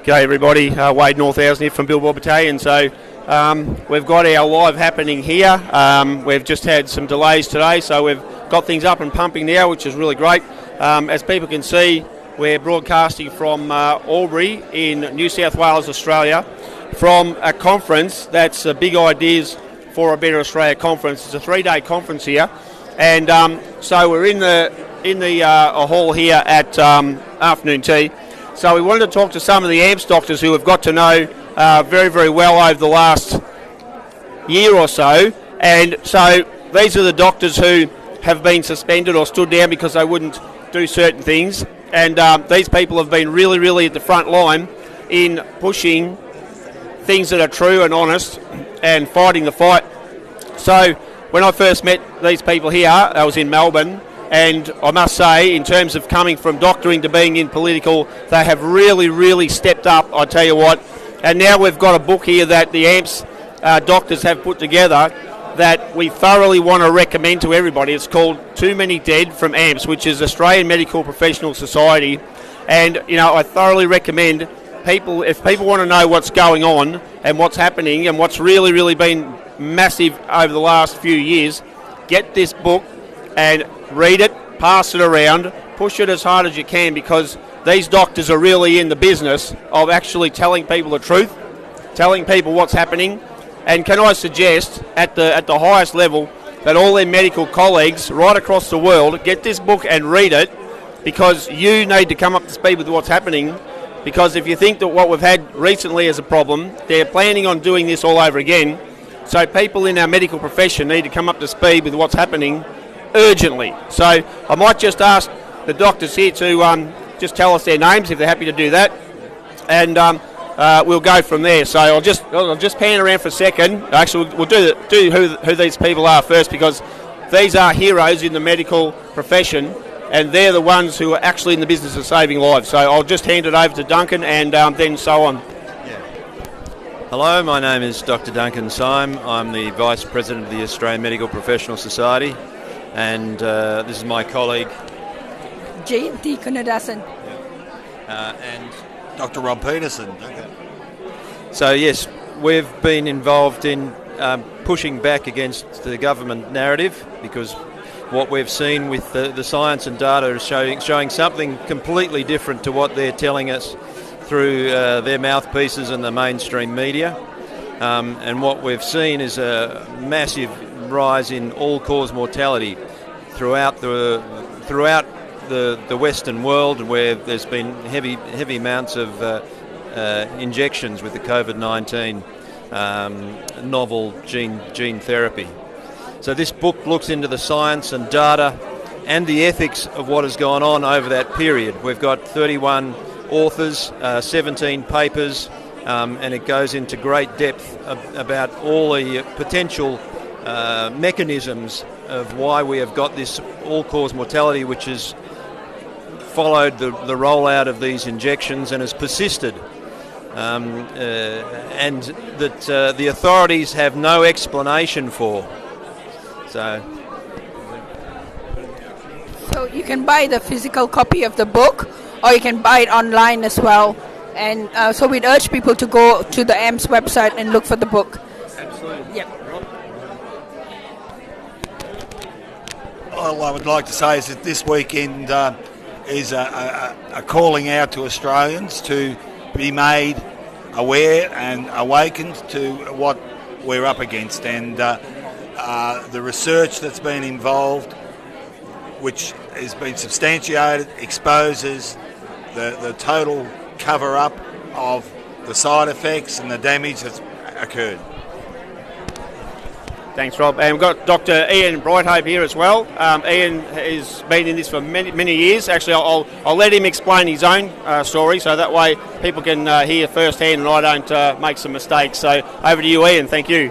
G'day everybody, Wade Northausen here from Billboard Battalion. So we've got our live happening here. We've just had some delays today, so we've got things up and pumping now, which is really great. As people can see, we're broadcasting from Albury in New South Wales, Australia, from a conference that's Big Ideas for a Better Australia conference. It's a 3-day conference here, and so we're in the hall here at afternoon tea. So we wanted to talk to some of the AMPS doctors who have got to know very, very well over the last year or so. And so these are the doctors who have been suspended or stood down because they wouldn't do certain things. And these people have been really, really at the front line in pushing things that are true and honest and fighting the fight. So when I first met these people here, I was in Melbourne. And I must say, in terms of coming from doctoring to being in political, they have really, really stepped up, I tell you what. And now we've got a book here that the AMPS doctors have put together that we thoroughly want to recommend to everybody. It's called Too Many Dead from AMPS, which is Australian Medical Professional Society. And, you know, I thoroughly recommend people, if people want to know what's going on and what's happening and what's really, really been massive over the last few years, get this book and read it, pass it around, push it as hard as you can, because these doctors are really in the business of actually telling people the truth, telling people what's happening. And can I suggest at the highest level that all their medical colleagues right across the world get this book and read it, because you need to come up to speed with what's happening. Because if you think that what we've had recently is a problem, they're planning on doing this all over again. So people in our medical profession need to come up to speed with what's happening urgently. So I might just ask the doctors here to just tell us their names if they're happy to do that, and we'll go from there. So I'll just pan around for a second. Actually, we'll do who these people are first, because these are heroes in the medical profession, and they're the ones who are actually in the business of saving lives. So I'll just hand it over to Duncan, and then so on. Hello, my name is Dr. Duncan Syme. I'm the Vice President of the Australian Medical Professional Society. And this is my colleague, Jane D. Kunadasan. And Dr. Rob Peterson. Okay. So yes, we've been involved in pushing back against the government narrative, because what we've seen with the science and data is showing something completely different to what they're telling us through their mouthpieces and the mainstream media. And what we've seen is a massive rise in all-cause mortality throughout the Western world, where there's been heavy amounts of injections with the COVID-19 novel gene therapy. So this book looks into the science and data and the ethics of what has gone on over that period. We've got 31 authors, 17 papers, and it goes into great depth about all the potential mechanisms of why we have got this all-cause mortality, which has followed the rollout of these injections and has persisted, and that the authorities have no explanation for. So you can buy the physical copy of the book, or you can buy it online as well. And so we'd urge people to go to the AMPS website and look for the book. Absolutely. Yep. All I would like to say is that this weekend is a calling out to Australians to be made aware and awakened to what we're up against, and the research that's been involved, which has been substantiated, exposes the total cover-up of the side effects and the damage that's occurred. Thanks, Rob. And we've got Dr. Ian Brighthope here as well. Ian has been in this for many years. Actually, I'll let him explain his own story, so that way people can hear firsthand and I don't make some mistakes. So over to you, Ian. Thank you.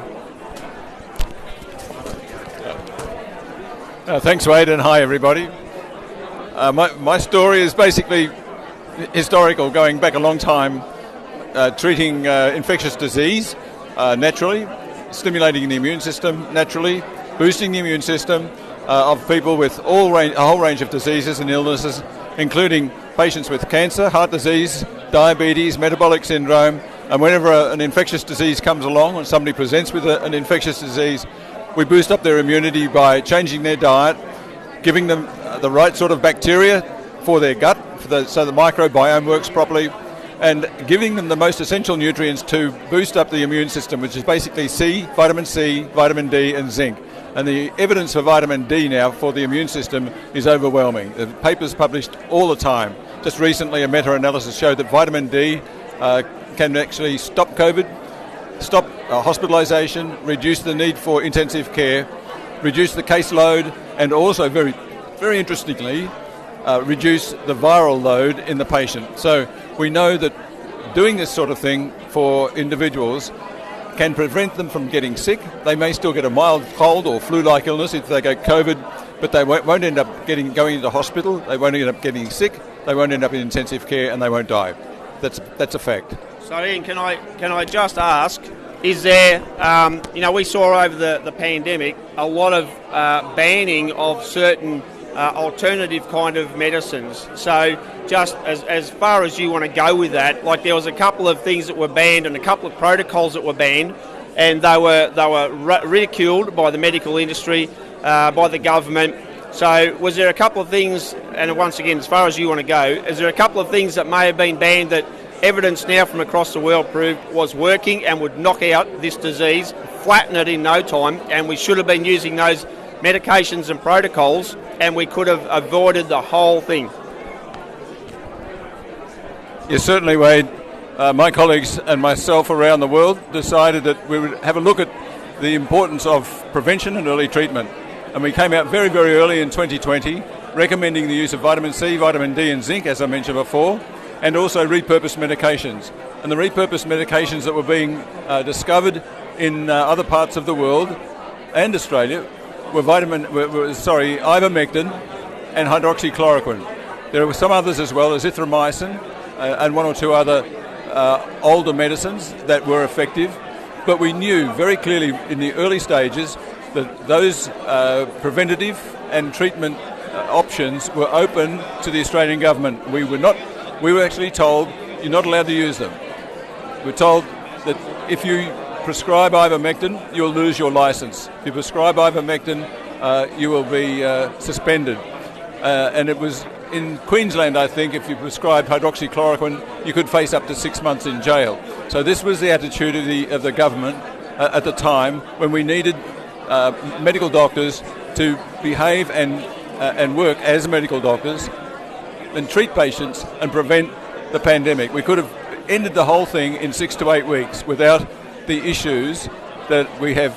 Thanks, Wade, and hi, everybody. My story is basically historical, going back a long time, treating infectious disease naturally, stimulating the immune system naturally, boosting the immune system of people with a whole range of diseases and illnesses, including patients with cancer, heart disease, diabetes, metabolic syndrome, and whenever an infectious disease comes along and somebody presents with an infectious disease, we boost up their immunity by changing their diet, giving them the right sort of bacteria for their gut, so the microbiome works properly, and giving them the most essential nutrients to boost up the immune system, which is basically vitamin C, vitamin D and zinc. And the evidence for vitamin D now for the immune system is overwhelming. The papers published all the time. Just recently a meta-analysis showed that vitamin D can actually stop COVID, stop hospitalisation, reduce the need for intensive care, reduce the caseload, and also very, very interestingly, reduce the viral load in the patient. So we know that doing this sort of thing for individuals can prevent them from getting sick. They may still get a mild cold or flu-like illness if they get COVID, but they won't end up going into hospital, they won't end up getting sick, they won't end up in intensive care, and they won't die. That's a fact. So Ian, can I just ask, is there, we saw over the pandemic a lot of banning of certain alternative kind of medicines. So just as far as you want to go with that, like there was a couple of things that were banned and a couple of protocols that were banned, and they were ridiculed by the medical industry, by the government. So was there a couple of things, and once again, as far as you want to go, is there a couple of things that may have been banned that evidence now from across the world proved was working and would knock out this disease, flatten it in no time, and we should have been using those medications and protocols, and we could have avoided the whole thing? Yes, certainly, Wade. My colleagues and myself around the world decided that we would have a look at the importance of prevention and early treatment. And we came out very, very early in 2020 recommending the use of vitamin C, vitamin D and zinc, as I mentioned before, and also repurposed medications. And the repurposed medications that were being discovered in other parts of the world and Australia were ivermectin and hydroxychloroquine. There were some others as well, azithromycin and one or two other older medicines that were effective. But we knew very clearly in the early stages that those preventative and treatment options were open to the Australian government. We were actually told you're not allowed to use them. We're told that if you prescribe ivermectin, you'll lose your licence. If you prescribe ivermectin, you will be suspended. And it was in Queensland, I think, if you prescribed hydroxychloroquine, you could face up to 6 months in jail. So this was the attitude of the government at the time when we needed medical doctors to behave and work as medical doctors and treat patients and prevent the pandemic. We could have ended the whole thing in 6 to 8 weeks without the issues that we have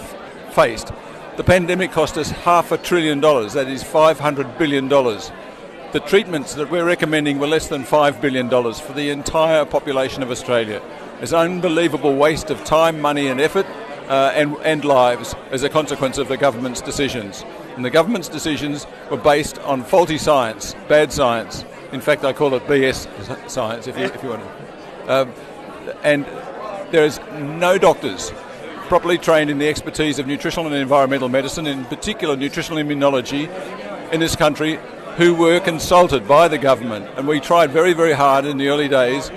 faced. The pandemic cost us $500 billion, that is $500 billion. The treatments that we're recommending were less than $5 billion for the entire population of Australia. It's an unbelievable waste of time, money and effort and lives as a consequence of the government's decisions. And the government's decisions were based on faulty science, bad science. In fact, I call it BS science, if you want to. And there is no doctors properly trained in the expertise of nutritional and environmental medicine, in particular nutritional immunology, in this country, who were consulted by the government. And we tried very, very hard in the early days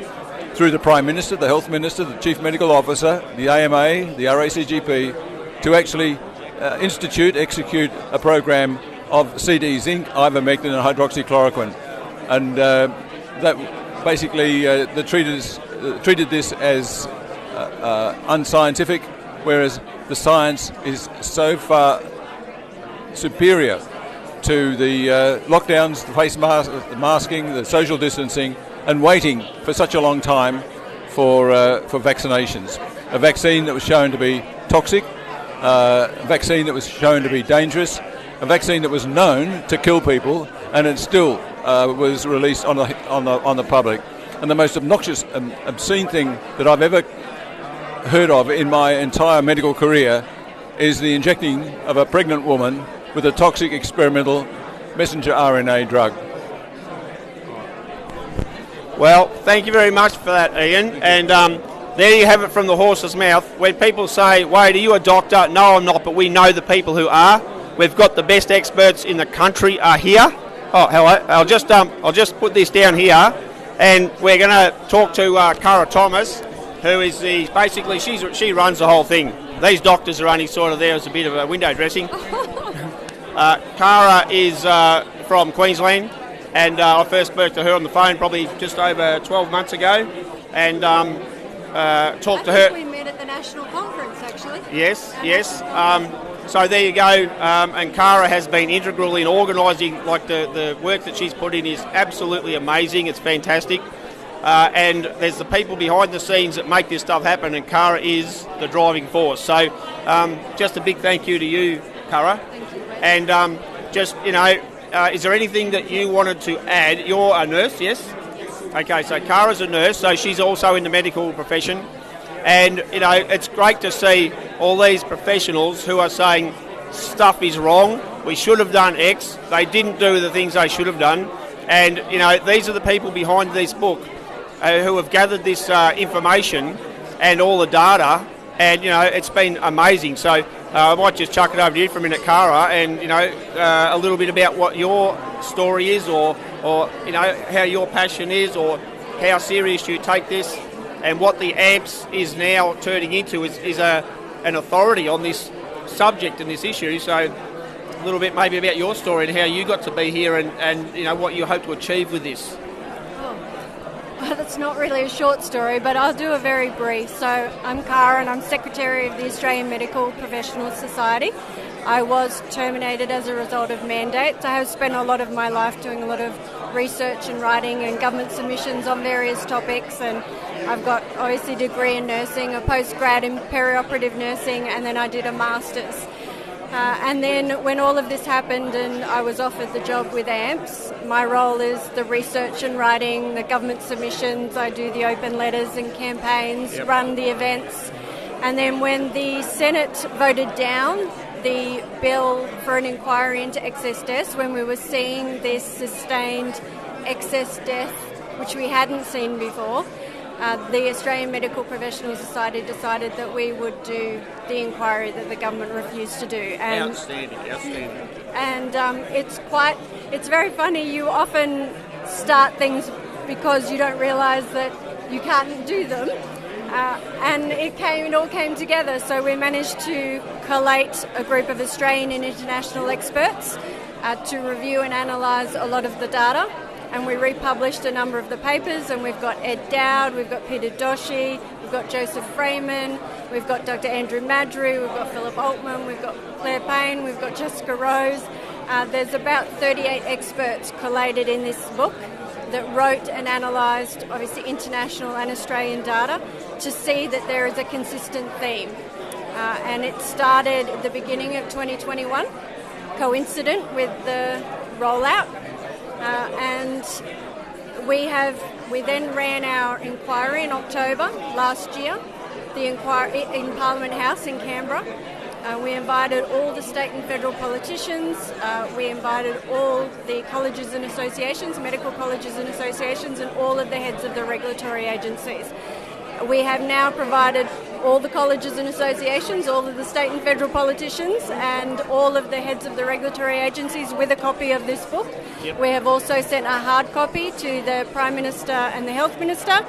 through the Prime Minister, the Health Minister, the Chief Medical Officer, the AMA, the RACGP, to actually execute a program of CD, zinc, ivermectin and hydroxychloroquine. And that basically treated this as unscientific, whereas the science is so far superior to the lockdowns, the face masking, the social distancing, and waiting for such a long time for vaccinations. A vaccine that was shown to be toxic, a vaccine that was shown to be dangerous, a vaccine that was known to kill people, and it still was released on the public. And the most obnoxious and obscene thing that I've ever heard of in my entire medical career is the injecting of a pregnant woman with a toxic experimental messenger RNA drug. Well, thank you very much for that, Ian. And there you have it from the horse's mouth. When people say, Wade, are you a doctor? No, I'm not, but we know the people who are. We've got the best experts in the country are here. Oh, hello. I'll just put this down here. and we're going to talk to Cara Thomas, who is she runs the whole thing. These doctors are only sort of there as a bit of a window dressing. Cara is from Queensland, and I first spoke to her on the phone probably just over 12 months ago, and talked to her. We met at the national conference, actually. Yes. So there you go, and Cara has been integral in organising, like the work that she's put in is absolutely amazing, it's fantastic. And there's the people behind the scenes that make this stuff happen, and Cara is the driving force. So just a big thank you to you, Cara. Thank you. And is there anything that you wanted to add? You're a nurse, yes? Okay, so Cara's a nurse, so she's also in the medical profession. And, it's great to see all these professionals who are saying stuff is wrong, we should have done X, they didn't do the things they should have done. And, these are the people behind this book who have gathered this information and all the data, and, it's been amazing. So I might just chuck it over to you for a minute, Cara, and, a little bit about what your story is or how your passion is, or how serious you take this, and what the AMPS is now turning into is an authority on this subject and this issue. So a little bit maybe about your story and how you got to be here, and what you hope to achieve with this. Well, that's not really a short story, but I'll do a very brief. So I'm Cara, and I'm Secretary of the Australian Medical Professionals Society. I was terminated as a result of mandates. I have spent a lot of my life doing a lot of research and writing and government submissions on various topics, and I've got obviously a degree in nursing, a postgrad in perioperative nursing, and then I did a master's. And then when all of this happened and I was offered the job with AMPS, my role is the research and writing, the government submissions. I do the open letters and campaigns, run the events. And then when the Senate voted down the bill for an inquiry into excess deaths, when we were seeing this sustained excess death, which we hadn't seen before, the Australian Medical Professionals Society decided that we would do the inquiry that the government refused to do. And, outstanding. And it's very funny. You often start things because you don't realise that you can't do them. And it all came together. So we managed to collate a group of Australian and international experts to review and analyse a lot of the data. And we republished a number of the papers, and we've got Ed Dowd, we've got Peter Doshi, we've got Joseph Freeman, we've got Dr. Andrew Madry, we've got Philip Altman, we've got Claire Payne, we've got Jessica Rose. There's about 38 experts collated in this book that wrote and analysed, obviously, international and Australian data to see that there is a consistent theme. And it started at the beginning of 2021, coincident with the rollout. And we then ran our inquiry in October last year, the inquiry in Parliament House in Canberra. We invited all the state and federal politicians. We invited all the colleges and associations, medical colleges and associations, and all of the heads of the regulatory agencies. We have now provided all the colleges and associations, all of the state and federal politicians, and all of the heads of the regulatory agencies with a copy of this book. Yep. We have also sent a hard copy to the Prime Minister and the Health Minister,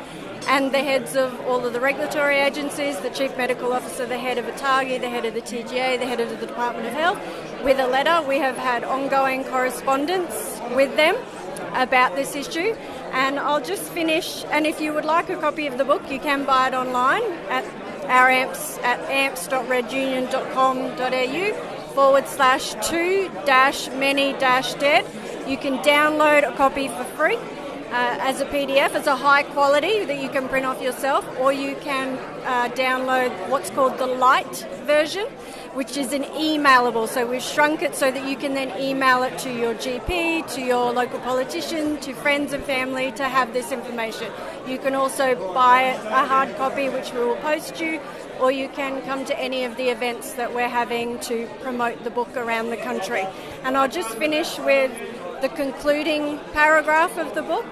and the heads of all of the regulatory agencies, the Chief Medical Officer, the head of ATAGI, the head of the TGA, the head of the Department of Health, with a letter. We have had ongoing correspondence with them about this issue. And I'll just finish, and if you would like a copy of the book, you can buy it online at our AMPS at amps.redunion.com.au/2-many-dead. You can download a copy for free as a PDF. It's a high quality that you can print off yourself, or you can download what's called the light version, which is an emailable. So we've shrunk it so that you can then email it to your GP, to your local politician, to friends and family to have this information. You can also buy a hard copy, which we will post you, or you can come to any of the events that we're having to promote the book around the country. And I'll just finish with the concluding paragraph of the book.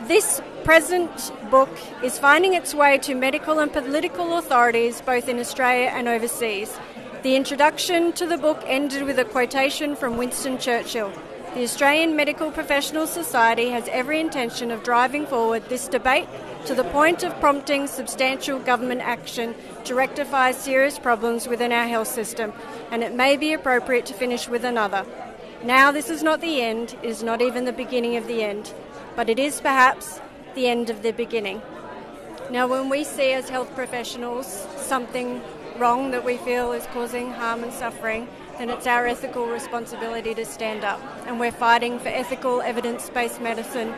This present book is finding its way to medical and political authorities both in Australia and overseas. The introduction to the book ended with a quotation from Winston Churchill. The Australian Medical Professionals Society has every intention of driving forward this debate to the point of prompting substantial government action to rectify serious problems within our health system, and it may be appropriate to finish with another. Now, this is not the end, it is not even the beginning of the end, but it is perhaps the end of the beginning. Now, when we see as health professionals something wrong that we feel is causing harm and suffering, then it's our ethical responsibility to stand up. And we're fighting for ethical, evidence-based medicine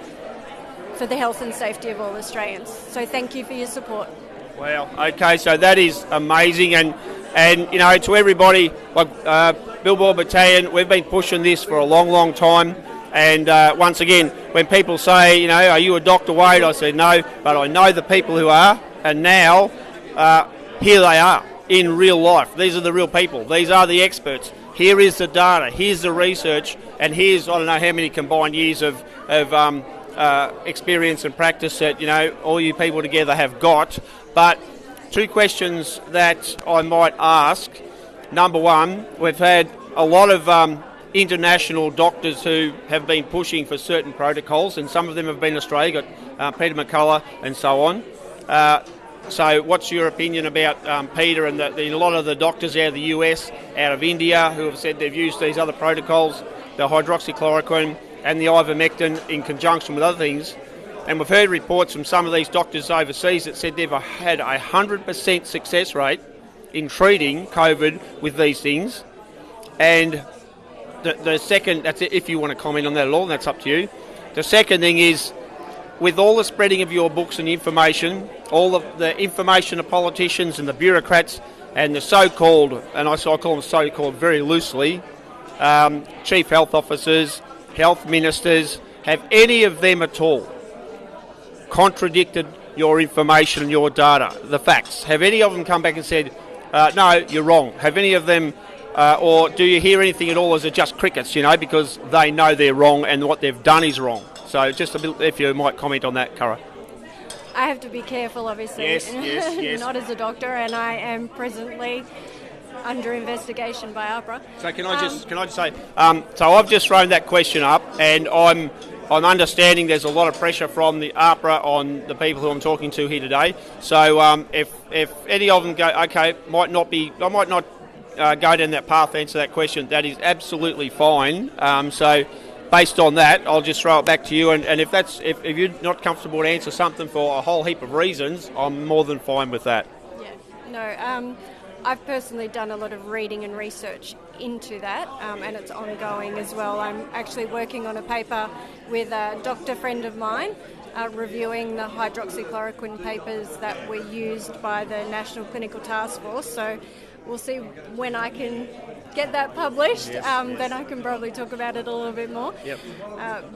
for the health and safety of all Australians. So thank you for your support. Wow, okay, so that is amazing. And you know, to everybody, like Billboard Battalion, we've been pushing this for a long, long time. And once again, when people say, you know, are you a Dr. Wade? I say no, but I know the people who are. And now, here they are in real life. These are the real people. These are the experts. Here is the data. Here's the research. And here's, I don't know how many combined years of experience and practice that, you know, all you people together have got. But two questions that I might ask. Number one, we've had a lot of international doctors who have been pushing for certain protocols, and some of them have been Australia, got Peter McCullough and so on. So what's your opinion about Peter and a lot of the doctors out of the US, out of India, who have said they've used these other protocols, the hydroxychloroquine and the ivermectin in conjunction with other things? And we've heard reports from some of these doctors overseas that said they've had a 100% success rate in treating COVID with these things. And the second, that's it, if you want to comment on that at all, that's up to you. The second thing is, with all the spreading of your books and information, all of the information of politicians and the bureaucrats and the so-called, and I call them so-called very loosely, chief health officers, health ministers, have any of them at all contradicted your information and your data, the facts? Have any of them come back and said, no, you're wrong? Have any of them, or do you hear anything at all? Is it just crickets, you know, because they know they're wrong and what they've done is wrong? So just a bit, if you might comment on that, Cara. I have to be careful, obviously. Yes. Not as a doctor, and I am presently under investigation by APRA. So can I just say, so I've just thrown that question up, and I'm understanding there's a lot of pressure from the APRA on the people who I'm talking to here today. So if any of them go, okay, I might not go down that path to answer that question, that is absolutely fine. So based on that, I'll just throw it back to you. And if you're not comfortable to answer something for a whole heap of reasons, I'm more than fine with that. Yeah, no, I've personally done a lot of reading and research into that, and it's ongoing as well. I'm actually working on a paper with a doctor friend of mine, reviewing the hydroxychloroquine papers that were used by the National Clinical Task Force. So we'll see when I can get that published. Then I can probably talk about it a little bit more. Yep.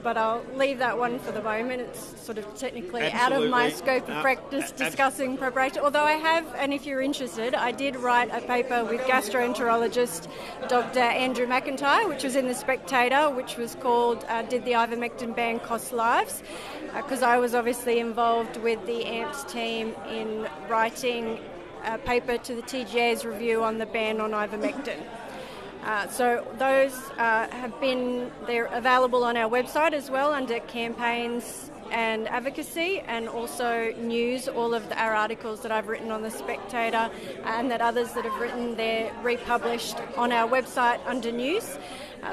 But I'll leave that one for the moment. It's sort of technically out of my scope of practice discussing preparation. Although I have, and if you're interested, I did write a paper with gastroenterologist Dr. Andrew McIntyre, which was in The Spectator, which was called Did the Ivermectin Ban Cost Lives? Because I was obviously involved with the AMPS team in writing a paper to the TGA's review on the ban on ivermectin. So those they're available on our website as well under campaigns and advocacy, and also news. All of our articles that I've written on The Spectator and that others that have written, they're republished on our website under news.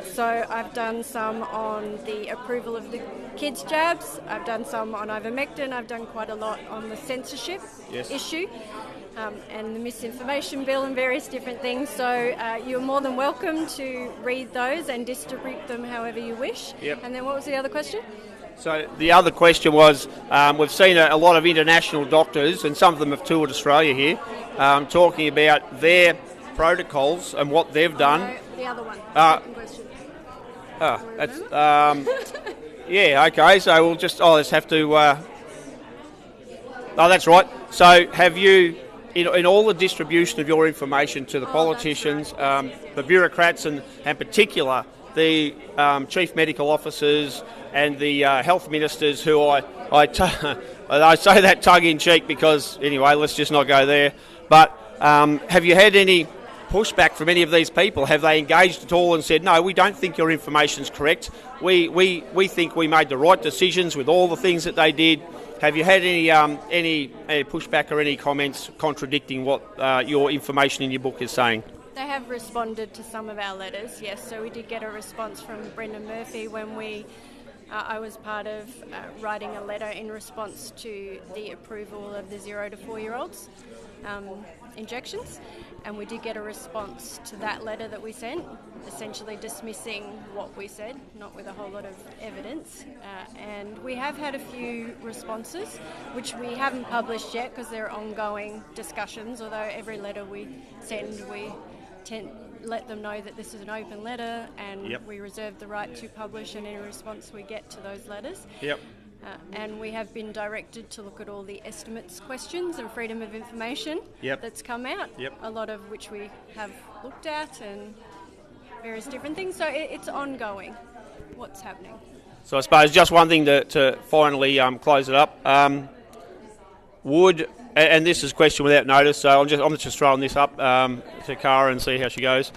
So I've done some on the approval of the kids' jabs, I've done some on ivermectin, I've done quite a lot on the censorship issue. And the misinformation bill and various different things. So you're more than welcome to read those and distribute them however you wish. Yep. And then what was the other question? So the other question was, we've seen a lot of international doctors, and some of them have toured Australia here, talking about their protocols and what they've done. No, the other one. Second question. Yeah, okay, so we'll just, let's have to... that's right. So have you... In all the distribution of your information to the politicians, the bureaucrats, and particular the chief medical officers and the health ministers, who I say that tongue in cheek because, anyway, let's just not go there. But have you had any pushback from any of these people? Have they engaged at all and said, no, we don't think your information's correct. We think we made the right decisions with all the things that they did. Have you had any pushback or any comments contradicting what your information in your book is saying? They have responded to some of our letters, yes. So we did get a response from Brendan Murphy when I was part of writing a letter in response to the approval of the 0 to 4-year-olds injections, and we did get a response to that letter that we sent, essentially dismissing what we said, not with a whole lot of evidence. And we have had a few responses, which we haven't published yet because they're ongoing discussions, although every letter we send, we let them know that this is an open letter, and we reserve the right to publish any response we get to those letters. And we have been directed to look at all the estimates questions and freedom of information that's come out, a lot of which we have looked at and various different things. So it's ongoing, what's happening. So I suppose just one thing to finally close it up. And this is a question without notice, so I'm just throwing this up to Cara and see how she goes.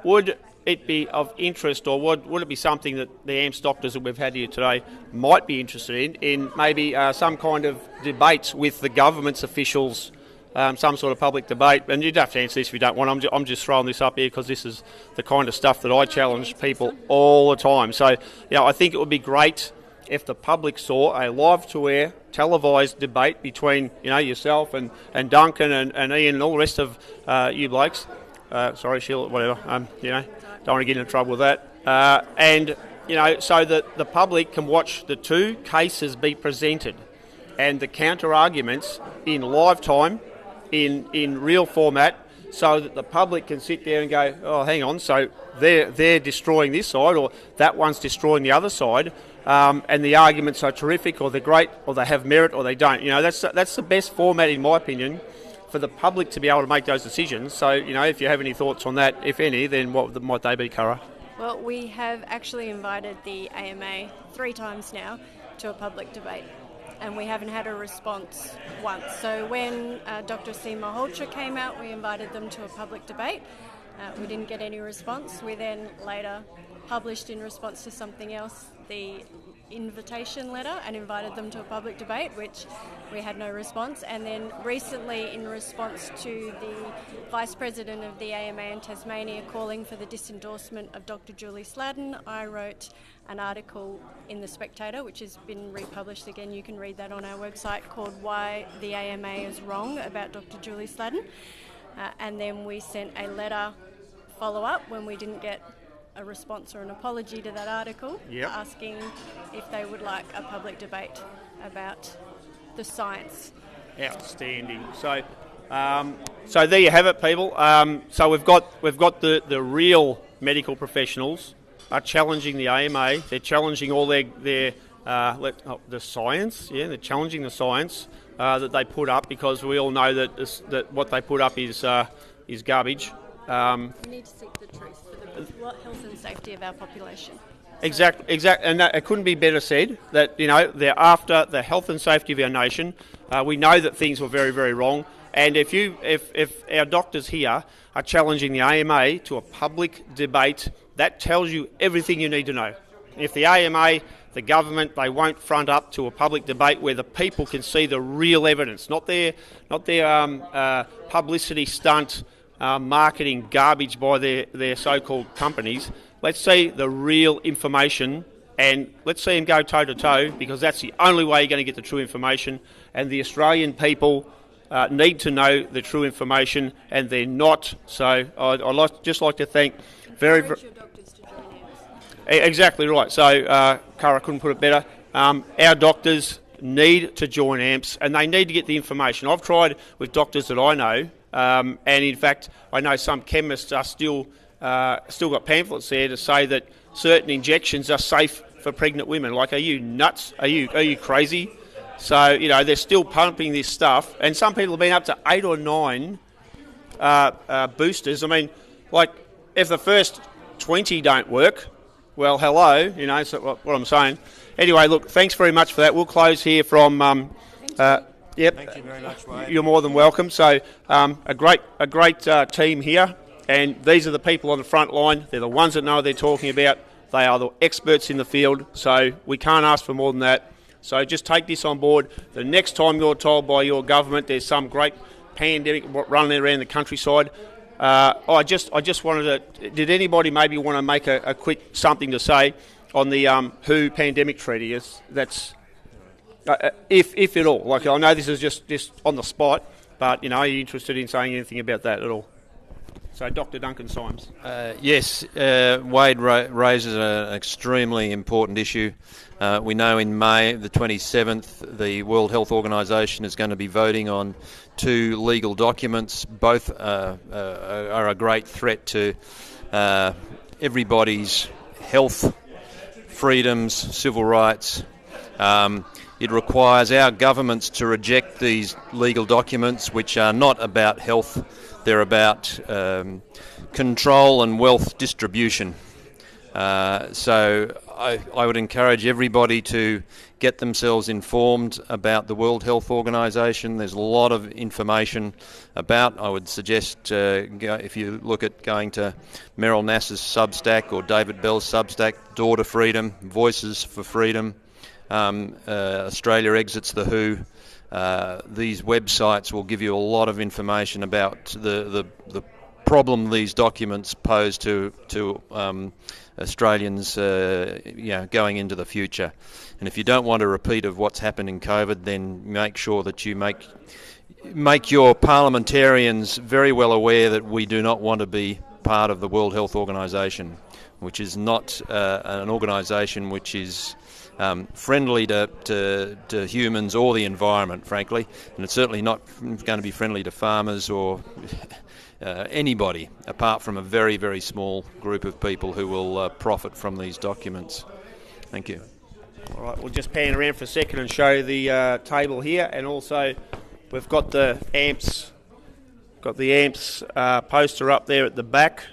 Would it be of interest, or would it be something that the AMPS doctors that we've had here today might be interested in maybe some kind of debate with the government's officials, some sort of public debate? And you'd have to answer this if you don't want. I'm just throwing this up here because this is the kind of stuff that I challenge people all the time. So, I think it would be great if the public saw a live-to-air televised debate between yourself and Duncan and Ian and all the rest of you blokes. Sorry, Sheila, whatever. Don't want to get into trouble with that. And so that the public can watch the two cases be presented and the counter arguments in live time, in real format, so that the public can sit there and go, oh, hang on, so they're destroying this side, or that one's destroying the other side. And the arguments are terrific, or they're great, or they have merit, or they don't. That's the best format, in my opinion, for the public to be able to make those decisions. So, if you have any thoughts on that, if any, then what might they be, Cara? Well, we have actually invited the AMA 3 times now to a public debate, and we haven't had a response once. So when Dr. Seema Holcher came out, we invited them to a public debate. We didn't get any response. We then later published, in response to something else, the invitation letter and invited them to a public debate, which we had no response. And then recently, in response to the Vice President of the AMA in Tasmania calling for the disendorsement of Dr. Julie Sladden, I wrote an article in The Spectator, which has been republished again. You can read that on our website, called Why the AMA is Wrong About Dr. Julie Sladden. And then we sent a letter follow-up when we didn't get a response or an apology to that article, asking if they would like a public debate about the science. Outstanding. So there you have it, people. So we've got the real medical professionals are challenging the AMA. They're challenging all the science. Yeah, they're challenging the science that they put up, because we all know that what they put up is garbage. We need to seek the truth for the health and safety of our population. Exactly, and it couldn't be better said. That they're after the health and safety of our nation. We know that things were very, very wrong, and if our doctors here are challenging the AMA to a public debate, that tells you everything you need to know. If the AMA, the government, they won't front up to a public debate where the people can see the real evidence, not their publicity stunt. Marketing garbage by their so-called companies. Let's see the real information, and let's see them go toe-to-toe, because that's the only way you're going to get the true information. And the Australian people need to know the true information, and they're not. So I'd just like to thank very... Encourage your doctors to join AMPS. Exactly right. So Cara couldn't put it better. Our doctors need to join AMPS, and they need to get the information. I've tried with doctors that I know, and in fact, I know some chemists are still got pamphlets there to say that certain injections are safe for pregnant women. Like, are you nuts? Are you crazy? So they're still pumping this stuff, and some people have been up to 8 or 9 boosters. I mean, like, if the first 20 don't work, well, hello. So what I'm saying. Anyway, look, thanks very much for that. We'll close here from. Yep. Thank you very much, Wade. You're more than welcome. So a great team here, and these are the people on the front line. They're the ones that know what they're talking about. They are the experts in the field, so we can't ask for more than that. So just take this on board. The next time you're told by your government there's some great pandemic running around the countryside, I just wanted to. Did anybody maybe want to make a quick something to say on the WHO pandemic treaty? That's if at all. Like, I know this is just on the spot, but are you interested in saying anything about that at all? So, Dr. Duncan Symes. Yes, Wade raises an extremely important issue. We know in May the 27th, the World Health Organisation is going to be voting on 2 legal documents. Both are a great threat to everybody's health, freedoms, civil rights. It requires our governments to reject these legal documents, which are not about health. They're about control and wealth distribution. So I would encourage everybody to get themselves informed about the World Health Organisation. There's a lot of information about. I would suggest if you look at going to Meryl Nass's Substack or David Bell's Substack, Door to Freedom, Voices for Freedom, Australia Exits the WHO. These websites will give you a lot of information about the problem these documents pose to Australians going into the future. And if you don't want a repeat of what's happened in COVID, then make sure that you make your parliamentarians very well aware that we do not want to be part of the World Health Organisation, which is not an organisation which is friendly to humans or the environment, frankly, and it's certainly not going to be friendly to farmers or anybody, apart from a very, very small group of people who will profit from these documents. Thank you. All right, we'll just pan around for a second and show the table here, and also we've got the AMPS, poster up there at the back,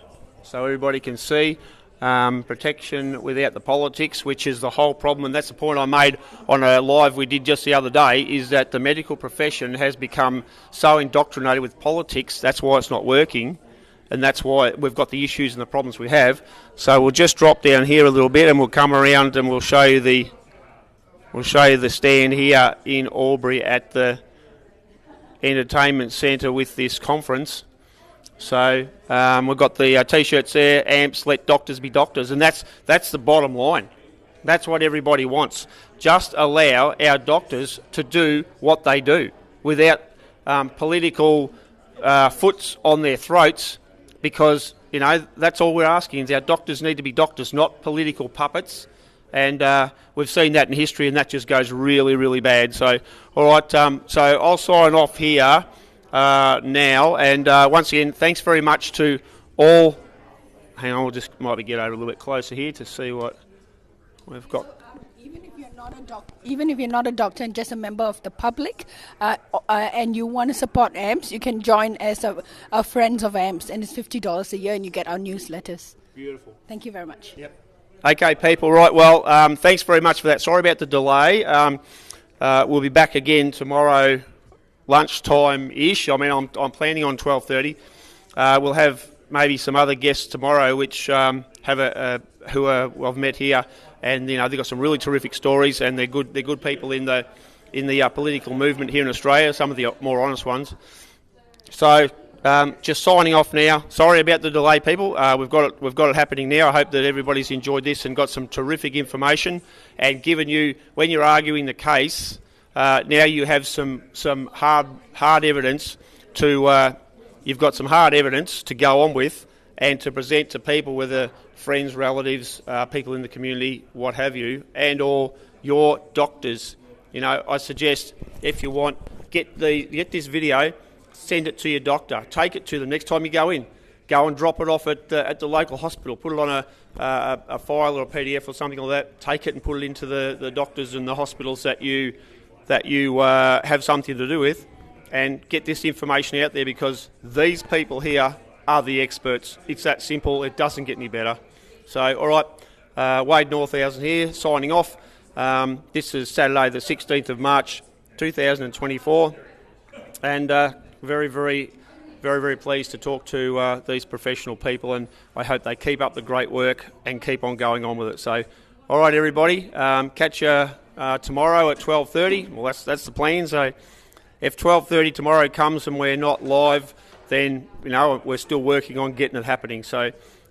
so everybody can see. Protection without the politics, which is the whole problem, and that's the point I made on a live we did just the other day, is that the medical profession has become so indoctrinated with politics. That's why it's not working, and that's why we've got the issues and the problems we have. So we'll just drop down here a little bit, and we'll come around and we'll show you the stand here in Albury at the entertainment centre with this conference. So we've got the T-shirts there, AMPS, let doctors be doctors, and that's the bottom line. That's what everybody wants. Just allow our doctors to do what they do without political foots on their throats, because, that's all we're asking is our doctors need to be doctors, not political puppets. And we've seen that in history, and that just goes really, really bad. So, all right, so I'll sign off here now, and once again, thanks very much to all. Hang on, we'll just might get over a little bit closer here to see what we've got. Even if you're not a doctor and just a member of the public, and you want to support AMPS, you can join as a Friends of AMPS, and it's $50 a year, and you get our newsletters. Beautiful. Thank you very much. Yep. Okay, people. Right. Well, thanks very much for that. Sorry about the delay. We'll be back again tomorrow, lunchtime-ish. I mean, I'm planning on 12:30. We'll have maybe some other guests tomorrow, which who I've met here, and they've got some really terrific stories, and they're good people in the political movement here in Australia. Some of the more honest ones. So. Just signing off now. Sorry about the delay, people. We've got it happening now. I hope that everybody's enjoyed this and got some terrific information, and given you, when you're arguing the case, now you have some hard evidence to you've got some hard evidence to go on with and to present to people, whether friends, relatives, people in the community, what have you, and or your doctors. I suggest, if you want, get this video. Send it to your doctor. Take it to them next time you go in. Go and drop it off at the local hospital. Put it on a file or a PDF or something like that. Take it and put it into the doctors and the hospitals that you have something to do with, and get this information out there, because these people here are the experts. It's that simple. It doesn't get any better. So, all right, Wade Northausen here, signing off. This is Saturday the 16th of March 2024, and very pleased to talk to these professional people, and I hope they keep up the great work and keep on going on with it. So, all right, everybody, catch you tomorrow at 12:30. Well, that's the plan. So, if 12:30 tomorrow comes and we're not live, then we're still working on getting it happening. So,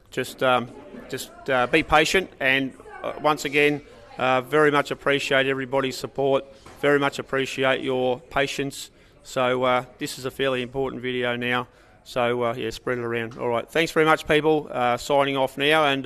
just be patient, and once again, very much appreciate everybody's support. Very much appreciate your patience. So this is a fairly important video now. So, spread it around. All right. Thanks very much, people. Signing off now. And